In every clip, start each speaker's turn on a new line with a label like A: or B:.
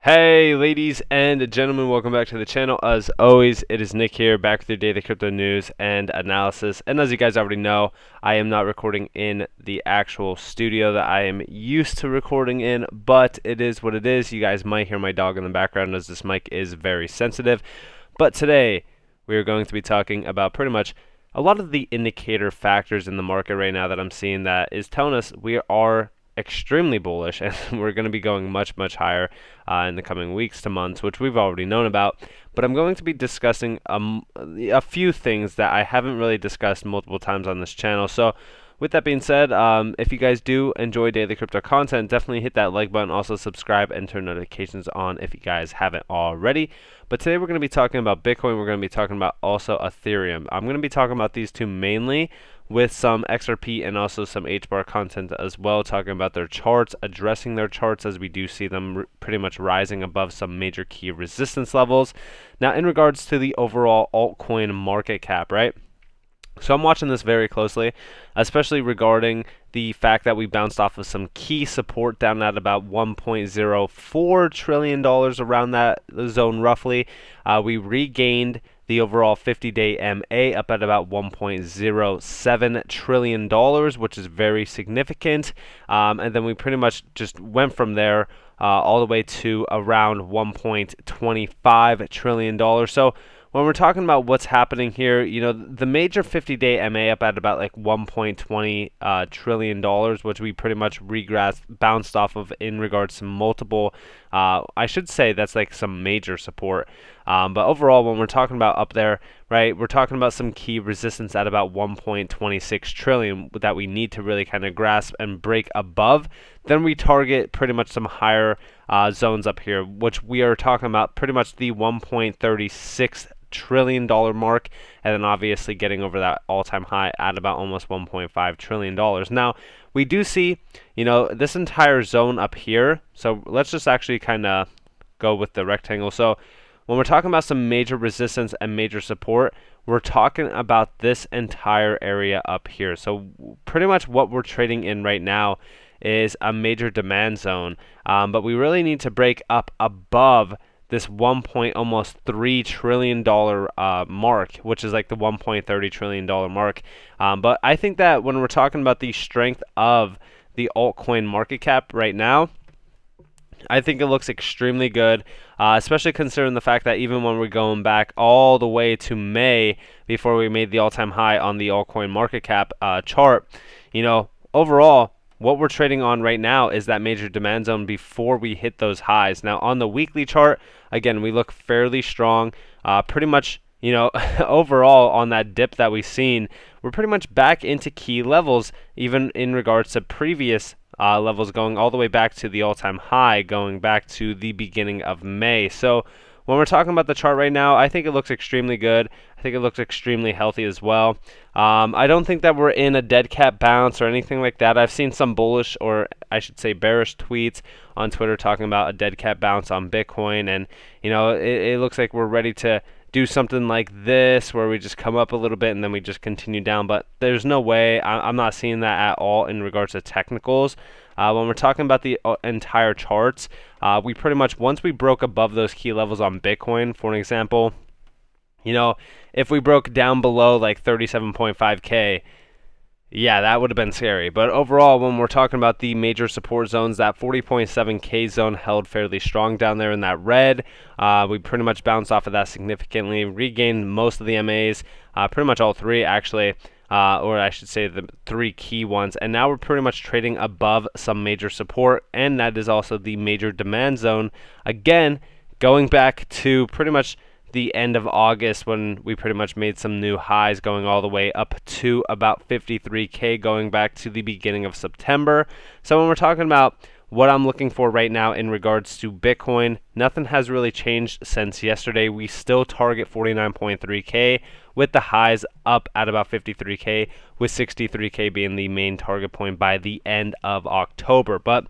A: Hey ladies and gentlemen, welcome back to the channel. As always, it is Nick here, back with your daily crypto news and analysis. And as you guys already know, I am not recording in the actual studio that I am used to recording in, but it is what it is. You guys might hear my dog in the background as this mic is very sensitive. But today, we are going to be talking about pretty much a lot of the indicator factors in the market right now that I'm seeing that is telling us we are extremely bullish, and we're going to be going much higher in the coming weeks to months, which we've already known about. But I'm going to be discussing a few things that I haven't really discussed multiple times on this channel. So with that being said, if you guys do enjoy daily crypto content, definitely hit that like button. Also subscribe and turn notifications on if you guys haven't already. But today we're going to be talking about Bitcoin. We're going to be talking about also Ethereum. I'm going to be talking about these two mainly, with some XRP and also some Hbar content as well, talking about their charts, addressing their charts as we do see them pretty much rising above some major key resistance levels. Now, in regards to the overall altcoin market cap, right? So I'm watching this very closely, especially regarding the fact that we bounced off of some key support down at about $1.04 trillion, around that zone roughly. We regained the overall 50-day MA up at about $1.07 trillion, which is very significant. And then we pretty much just went from there all the way to around $1.25 trillion. So when we're talking about what's happening here, you know, the major 50-day MA up at about like $1.20 trillion, which we pretty much bounced off of in regards to multiple, I should say that's like some major support. But overall, when we're talking about up there, right, we're talking about some key resistance at about 1.26 trillion that we need to really kind of grasp and break above. Then we target pretty much some higher zones up here, which we are talking about pretty much the 1.36 trillion dollar mark, and then obviously getting over that all-time high at about almost 1.5 trillion dollars. Now we do see, you know, this entire zone up here. So let's just actually kind of go with the rectangle. So when we're talking about some major resistance and major support, we're talking about this entire area up here. So pretty much what we're trading in right now is a major demand zone, but we really need to break up above this almost $3 trillion mark, which is like the $1.30 trillion mark. But I think that when we're talking about the strength of the altcoin market cap right now, I think it looks extremely good, especially considering the fact that even when we're going back all the way to May before we made the all-time high on the altcoin market cap chart, you know, overall, what we're trading on right now is that major demand zone before we hit those highs. Now, on the weekly chart, again, we look fairly strong. Pretty much, you know, overall on that dip that we've seen, we're pretty much back into key levels, even in regards to previous levels, going all the way back to the all-time high, going back to the beginning of May. So when we're talking about the chart right now, I think it looks extremely good. I think it looks extremely healthy as well. I don't think that we're in a dead cat bounce or anything like that. I've seen some bullish, or I should say bearish, tweets on Twitter talking about a dead cat bounce on Bitcoin, and you know, it looks like we're ready to do something like this where we just come up a little bit and then we just continue down, but there's no way. I'm not seeing that at all in regards to technicals. When we're talking about the entire charts, we pretty much, once we broke above those key levels on Bitcoin, for an example, you know, if we broke down below like 37.5K, yeah, that would have been scary. But overall, when we're talking about the major support zones, that 40.7K zone held fairly strong down there in that red. We pretty much bounced off of that significantly, regained most of the MAs, pretty much all three actually, or I should say the three key ones. And now we're pretty much trading above some major support, and that is also the major demand zone. Again, going back to pretty much the end of August, when we pretty much made some new highs, going all the way up to about 53K, going back to the beginning of September. So when we're talking about what I'm looking for right now in regards to Bitcoin, nothing has really changed since yesterday. We still target 49.3K with the highs up at about 53K, with 63K being the main target point by the end of October. But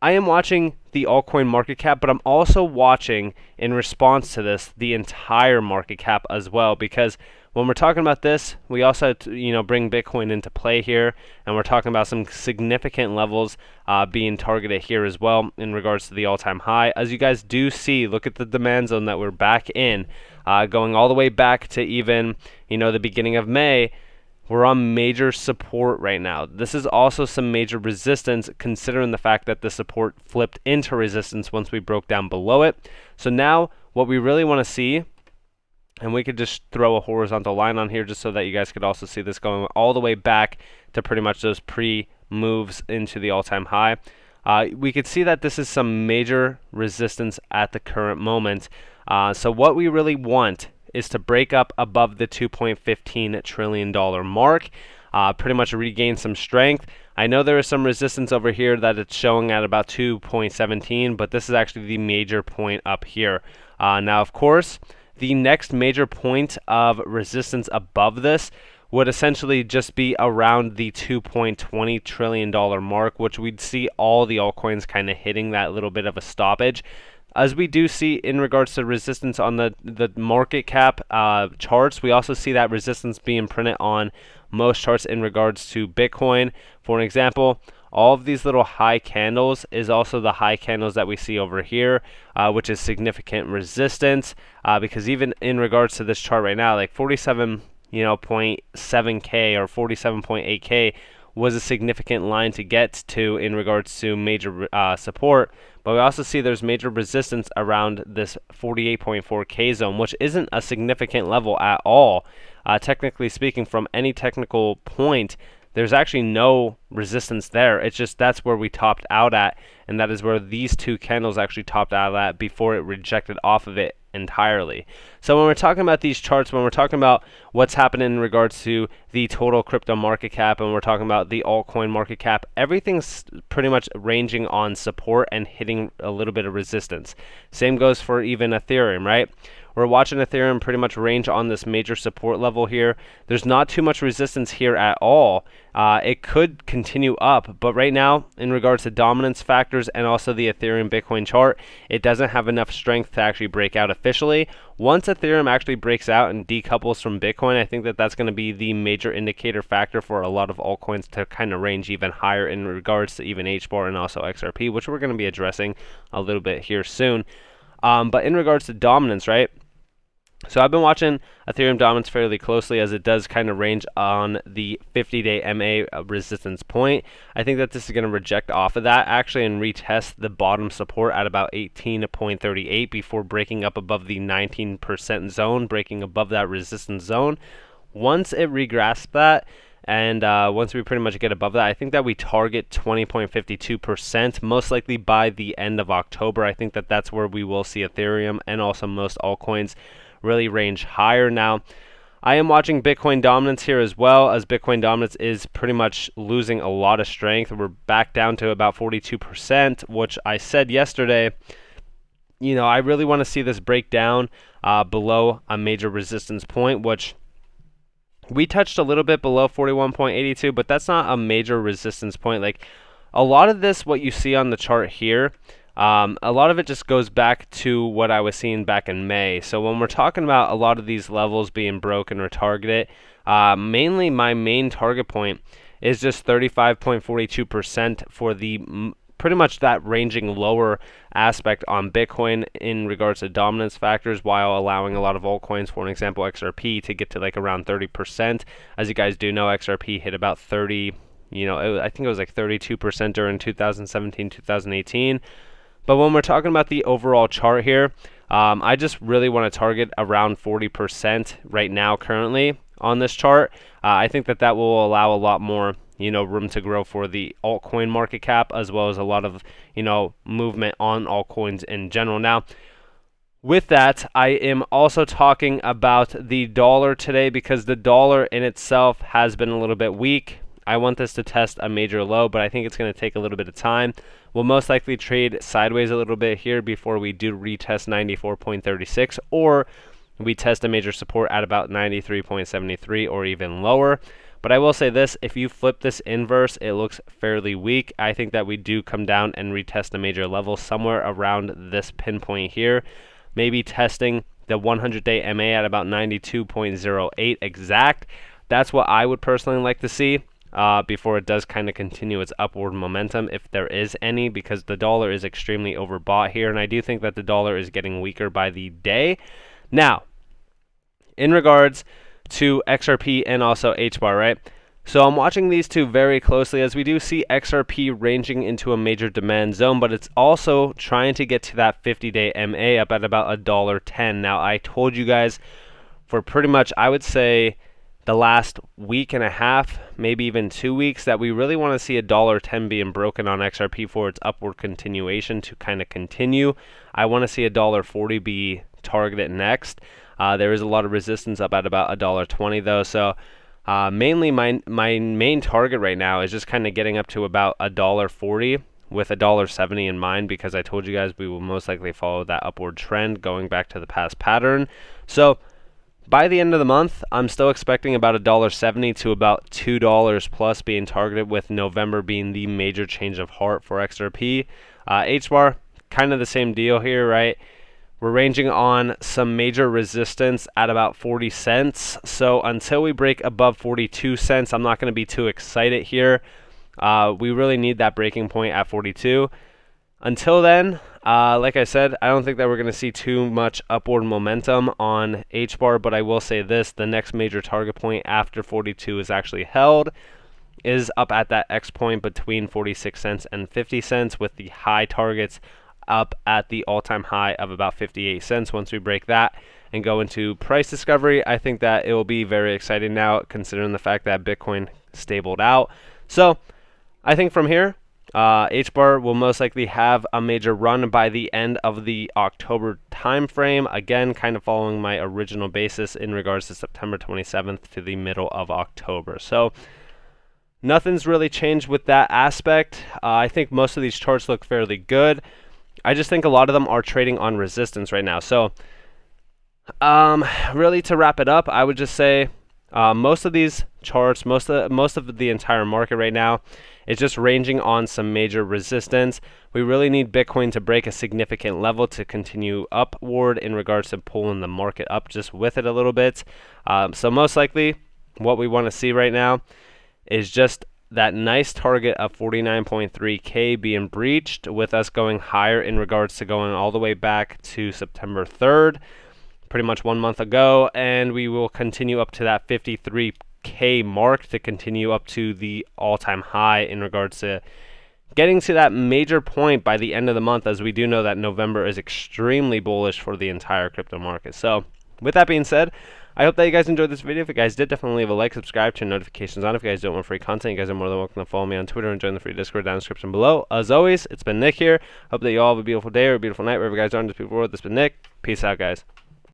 A: I am watching the altcoin market cap, but I'm also watching, in response to this, the entire market cap as well, because When we're talking about this, we also bring Bitcoin into play here, and we're talking about some significant levels being targeted here as well in regards to the all-time high. As you guys do see, look at the demand zone that we're back in, going all the way back to even the beginning of May. We're on major support right now. This is also some major resistance, considering the fact that the support flipped into resistance once we broke down below it. So now what we really want to see, and we could just throw a horizontal line on here just so that you guys could also see this going all the way back to pretty much those pre-moves into the all-time high. We could see that this is some major resistance at the current moment. So what we really want is to break up above the $2.15 trillion mark, pretty much regain some strength. I know there is some resistance over here that it's showing at about 2.17, but this is actually the major point up here. Now, of course, the next major point of resistance above this would essentially just be around the $2.20 trillion mark, which we'd see all the altcoins kind of hitting that little bit of a stoppage. As we do see in regards to resistance on the market cap charts, we also see that resistance being printed on most charts in regards to Bitcoin. For an example, all of these little high candles is also the high candles that we see over here, which is significant resistance, because even in regards to this chart right now, like 47.7K or 47.8K was a significant line to get to in regards to major support. But we also see there's major resistance around this 48.4K zone, which isn't a significant level at all. Technically speaking, from any technical point, there's actually no resistance there. It's just that's where we topped out at, and that is where these two candles actually topped out at before it rejected off of it entirely. So when we're talking about these charts, when we're talking about what's happening in regards to the total crypto market cap, and we're talking about the altcoin market cap, everything's pretty much ranging on support and hitting a little bit of resistance. Same goes for even Ethereum, right? We're watching Ethereum pretty much range on this major support level here. There's not too much resistance here at all. It could continue up, but right now, in regards to dominance factors and also the Ethereum Bitcoin chart, it doesn't have enough strength to actually break out officially. Once Ethereum actually breaks out and decouples from Bitcoin, I think that that's going to be the major indicator factor for a lot of altcoins to kind of range even higher in regards to even Hbar and also XRP, which we're going to be addressing a little bit here soon. But in regards to dominance, right? So I've been watching Ethereum dominance fairly closely, as it does kind of range on the 50-day MA resistance point. I think that this is going to reject off of that actually and retest the bottom support at about 18.38 before breaking up above the 19% zone, breaking above that resistance zone. Once it regrasps that, and once we pretty much get above that, I think that we target 20.52%, most likely by the end of October. I think that that's where we will see Ethereum and also most altcoins really range higher. Now, I am watching Bitcoin dominance here as well, as Bitcoin dominance is pretty much losing a lot of strength. We're back down to about 42%, which I said yesterday, I really want to see this break down below a major resistance point, which we touched a little bit below 41.82, but that's not a major resistance point. Like, a lot of this, what you see on the chart here, a lot of it just goes back to what I was seeing back in May. So when we're talking about a lot of these levels being broken or targeted, mainly my main target point is just 35.42% for the pretty much that ranging lower aspect on Bitcoin in regards to dominance factors, while allowing a lot of altcoins, for an example XRP, to get to like around 30%. As you guys do know, XRP hit about 30, I think it was like 32% during 2017, 2018. But when we're talking about the overall chart here, I just really want to target around 40% right now currently on this chart. I think that that will allow a lot more room to grow for the altcoin market cap, as well as a lot of movement on altcoins in general. Now, with that, I am also talking about the dollar today, because the dollar in itself has been a little bit weak. I want this to test a major low, but I think it's going to take a little bit of time. We'll most likely trade sideways a little bit here before we do retest 94.36, or we test a major support at about 93.73 or even lower. But I will say this, if you flip this inverse, it looks fairly weak. I think that we do come down and retest a major level somewhere around this pinpoint here, maybe testing the 100-day MA at about 92.08 exact. That's what I would personally like to see before it does kind of continue its upward momentum, if there is any, because the dollar is extremely overbought here, and I do think that the dollar is getting weaker by the day. Now, in regards to XRP and also Hbar, right? So I'm watching these two very closely, as we do see XRP ranging into a major demand zone, but it's also trying to get to that 50-day MA up at about $1.10. Now, I told you guys for pretty much, I would say, the last week and a half, maybe even 2 weeks, that we really want to see $1.10 being broken on XRP for its upward continuation to kind of continue. I want to see $1.40 be targeted next. There is a lot of resistance up at about $1.20 though, so mainly my main target right now is just kind of getting up to about $1.40 with $1.70 in mind, because I told you guys we will most likely follow that upward trend going back to the past pattern. So by the end of the month, I'm still expecting about $1.70 to about $2 plus being targeted, with November being the major change of heart for XRP. Hbar, kind of the same deal here, right? We're ranging on some major resistance at about 40 cents. So until we break above 42 cents, I'm not going to be too excited here. We really need that breaking point at 42. Until then, like I said, I don't think that we're going to see too much upward momentum on Hbar, but I will say this: the next major target point after 42 is actually held is up at that X point between 46 cents and 50 cents, with the high targets up at the all-time high of about 58 cents. Once we break that and go into price discovery, I think that it will be very exciting now, considering the fact that Bitcoin stabled out. So I think from here, Hbar will most likely have a major run by the end of the October time frame. Again, kind of following my original basis in regards to September 27th to the middle of October. So nothing's really changed with that aspect. I think most of these charts look fairly good. I just think a lot of them are trading on resistance right now. So really, to wrap it up, I would just say most of these charts, most of the entire market right now is just ranging on some major resistance. We really need Bitcoin to break a significant level to continue upward in regards to pulling the market up just with it a little bit. So most likely what we want to see right now is just that nice target of 49.3K being breached, with us going higher in regards to going all the way back to September 3rd, pretty much 1 month ago, and we will continue up to that 53K mark to continue up to the all-time high in regards to getting to that major point by the end of the month, as we do know that November is extremely bullish for the entire crypto market. So with that being said, I hope that you guys enjoyed this video. If you guys did, definitely leave a like, subscribe, turn notifications on. If you guys don't want free content, you guys are more than welcome to follow me on Twitter and join the free Discord down in the description below. As always, it's been Nick here. Hope that you all have a beautiful day or a beautiful night wherever you guys are in this beautiful world. This has been Nick. Peace out, guys.